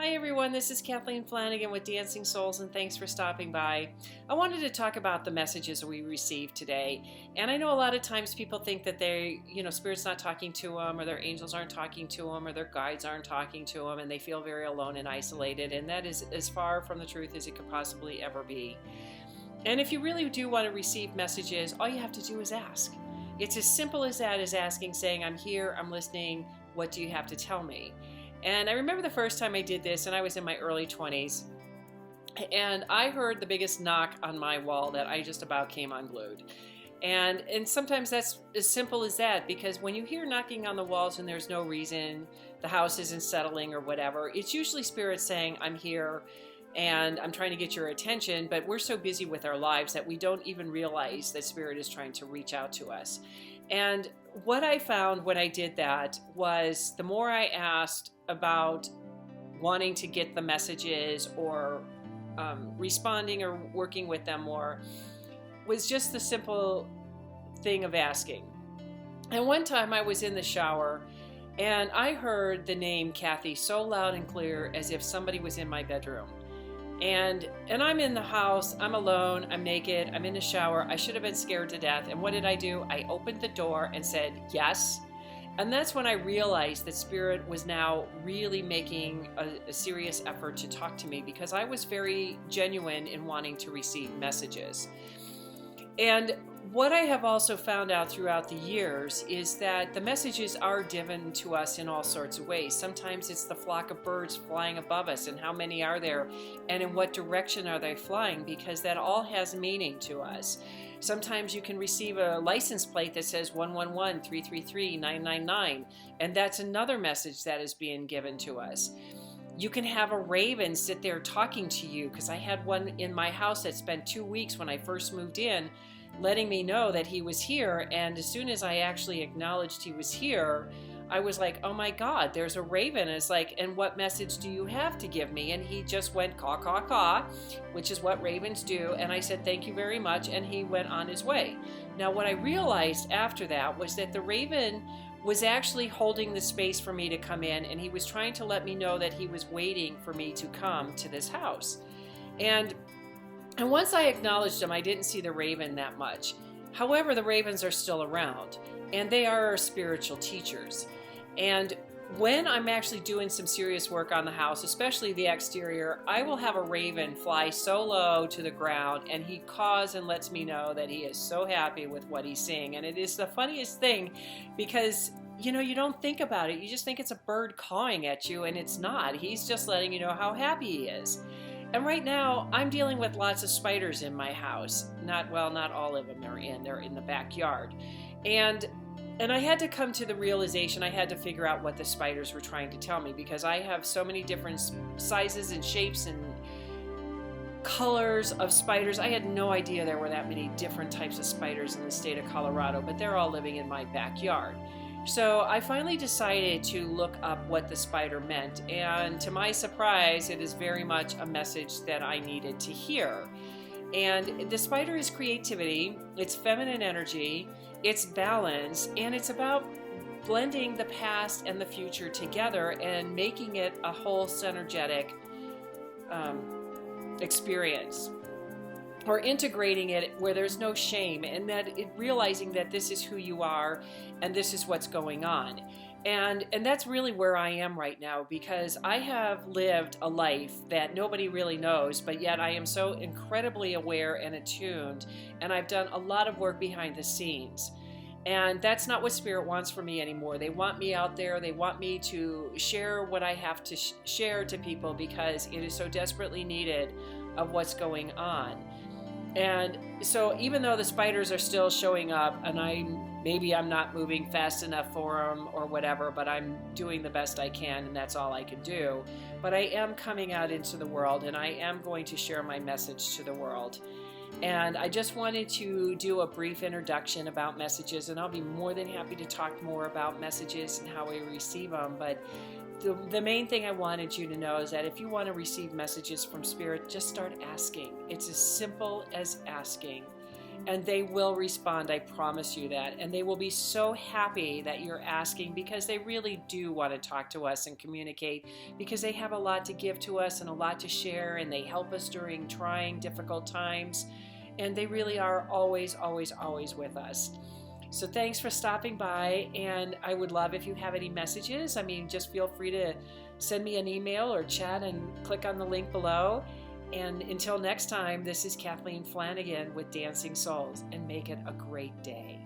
Hi everyone, this is Kathleen Flanagan with Dancing Souls, and thanks for stopping by. I wanted to talk about the messages we received today. And I know a lot of times people think that Spirit's not talking to them, or their angels aren't talking to them, or their guides aren't talking to them, and they feel very alone and isolated. And that is as far from the truth as it could possibly ever be. And if you really do want to receive messages, all you have to do is ask. It's as simple as that, as asking, saying, I'm here, I'm listening, what do you have to tell me? And I remember the first time I did this, and I was in my early 20s, and I heard the biggest knock on my wall that I just about came unglued. And sometimes that's as simple as that, because when you hear knocking on the walls and there's no reason, the house isn't settling or whatever, it's usually Spirit saying, I'm here and I'm trying to get your attention, but we're so busy with our lives that we don't even realize that Spirit is trying to reach out to us. And what I found when I did that was the more I asked about wanting to get the messages or responding or working with them more, was just the simple thing of asking. And one time I was in the shower and I heard the name Kathy so loud and clear as if somebody was in my bedroom. And I'm in the house, I'm alone, I'm naked, I'm in the shower, I should have been scared to death. And what did I do? I opened the door and said, yes. And that's when I realized that Spirit was now really making a serious effort to talk to me, because I was very genuine in wanting to receive messages. And what I have also found out throughout the years is that the messages are given to us in all sorts of ways. Sometimes it's the flock of birds flying above us, and how many are there, and in what direction are they flying, because that all has meaning to us. Sometimes you can receive a license plate that says 111-333-999, and that's another message that is being given to us. You can have a raven sit there talking to you, because I had one in my house that spent 2 weeks when I first moved in, letting me know that he was here. And as soon as I actually acknowledged he was here, I was like, oh my God, there's a raven. And it's like, and what message do you have to give me? And he just went caw, caw, caw, which is what ravens do. And I said, thank you very much. And he went on his way. Now, what I realized after that was that the raven was actually holding the space for me to come in. And he was trying to let me know that he was waiting for me to come to this house. And once I acknowledged him, I didn't see the raven that much. However, the ravens are still around, and they are our spiritual teachers. And when I'm actually doing some serious work on the house, especially the exterior, I will have a raven fly so low to the ground, and he caws and lets me know that he is so happy with what he's seeing. And it is the funniest thing, because you don't think about it. You just think it's a bird cawing at you, and it's not. He's just letting you know how happy he is. And right now, I'm dealing with lots of spiders in my house. Not all of them are in. They're in the backyard. And I had to come to the realization, I had to figure out what the spiders were trying to tell me, because I have so many different sizes and shapes and colors of spiders. I had no idea there were that many different types of spiders in the state of Colorado, but they're all living in my backyard. So I finally decided to look up what the spider meant, and to my surprise, it is very much a message that I needed to hear. And the spider is creativity, it's feminine energy, it's balance, and it's about blending the past and the future together and making it a whole synergetic experience. Or integrating it where there's no shame, and realizing that this is who you are and this is what's going on. And that's really where I am right now, because I have lived a life that nobody really knows, but yet I am so incredibly aware and attuned, and I've done a lot of work behind the scenes. And that's not what Spirit wants for me anymore. They want me out there. They want me to share what I have to share to people, because it is so desperately needed of what's going on. And so even though the spiders are still showing up, and maybe I'm not moving fast enough for them or whatever, but I'm doing the best I can, and that's all I can do. But I am coming out into the world, and I am going to share my message to the world. And I just wanted to do a brief introduction about messages, and I'll be more than happy to talk more about messages and how we receive them. But the main thing I wanted you to know is that if you want to receive messages from Spirit, just start asking. It's as simple as asking. And they will respond, I promise you that. And they will be so happy that you're asking, because they really do want to talk to us and communicate, because they have a lot to give to us and a lot to share, and they help us during trying, difficult times. And they really are always, always, always with us. So thanks for stopping by, and I would love if you have any messages. I mean, just feel free to send me an email or chat and click on the link below. And until next time, this is Kathleen Flanagan with Dancing Souls, and make it a great day.